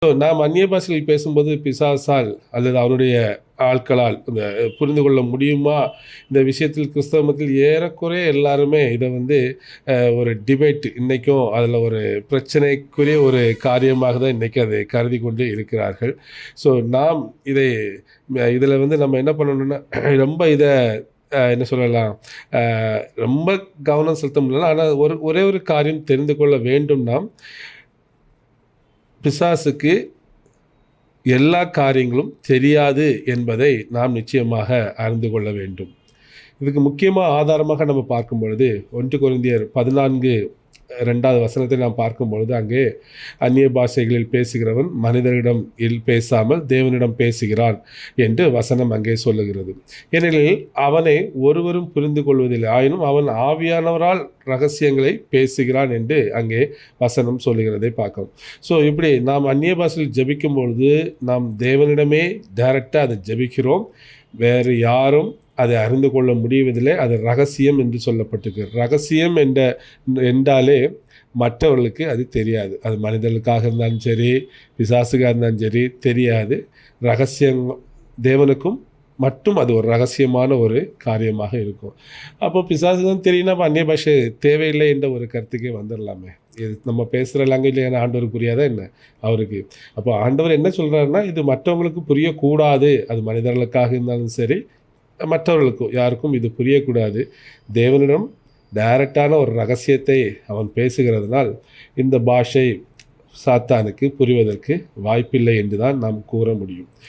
நாம் அந்நிய பாஷையில் பேசும்போது பிசாசால் அல்லது அவனுடைய ஆட்களால் இந்த புரிந்து கொள்ள முடியுமா? இந்த விஷயத்தில் கிறிஸ்தவ மதத்தில் ஏறக்குறைய எல்லாருமே இத வந்து ஒரு டிபேட் இன்னைக்கும் அதில ஒரு பிரச்சனைக்குரிய ஒரு காரியமாக தான் இன்னைக்கு அதை கருதி கொண்டு இருக்கிறார்கள். ஸோ நாம் இதை இதில வந்து நம்ம என்ன பண்ணணும்னா, ரொம்ப இத என்ன சொல்லலாம், அ ரொம்ப கவனம் செலுத்த முடியல. ஆனா ஒரே ஒரு காரியம் தெரிந்து கொள்ள வேண்டும் நாம். பிசாசுக்கு எல்லா காரியங்களும் தெரியாது என்பதை நாம் நிச்சயமாக அறிந்து கொள்ள வேண்டும். இதுக்கு முக்கியமா ஆதாரமாக நம்ம பார்க்கும் பொழுது 1 கொரிந்தியர் 14 2வது வசனத்தை நாம் பார்க்கும் பொழுது, அங்கே அந்நிய பாஷைகளில் பேசுகிறவன் மனிதரிடம் பேசாமல் தேவனிடம் பேசுகிறான் என்று வசனம் அங்கே சொல்லுகிறது. ஏனெனில் அவனை ஒருவரும் புரிந்து கொள்வதில்லை, ஆயினும் அவன் ஆவியானவரால் ரகசியங்களை பேசுகிறான் என்று அங்கே வசனம் சொல்லுகிறதை பார்க்கிறோம். ஸோ இப்படி நாம் அந்நிய பாஷையில் ஜெபிக்கும் பொழுது நாம் தேவனிடமே டைரக்டாக அதை ஜெபிக்கிறோம். வேறு யாரும் அதை அறிந்து கொள்ள முடிவதில்லை. அது ரகசியம் என்று சொல்லப்பட்டிருக்கு. ரகசியம் என்றாலே மற்றவர்களுக்கு அது தெரியாது. அது மனிதர்களுக்காக இருந்தாலும் சரி, பிசாசுக்காக இருந்தாலும் சரி தெரியாது. ரகசியம் தேவனுக்கும் மட்டும் அது ஒரு ரகசியமான ஒரு காரியமாக இருக்கும். அப்போ பிசாசு தான் தெரியும்னா அப்போ அந்நிய பாஷை தேவையில்லை என்ற ஒரு கருத்துக்கே வந்துடலாமே. இது நம்ம பேசுகிற லாங்குவேஜ் ஆண்டவருக்கு புரியாதா என்ன அவருக்கு? அப்போ ஆண்டவர் என்ன சொல்கிறாருன்னா, இது மற்றவங்களுக்கு புரியக்கூடாது. அது மனிதர்களுக்காக இருந்தாலும் சரி, மற்றவர்களுக்கும் யாருக்கும் இது புரியக்கூடாது. தேவனிடம் டைரக்டான ஒரு ரகசியத்தை அவன் பேசுகிறதுனால் இந்த பாஷை சாத்தானுக்கு புரிவதற்கு வாய்ப்பில்லை என்று தான் நாம் கூற முடியும்.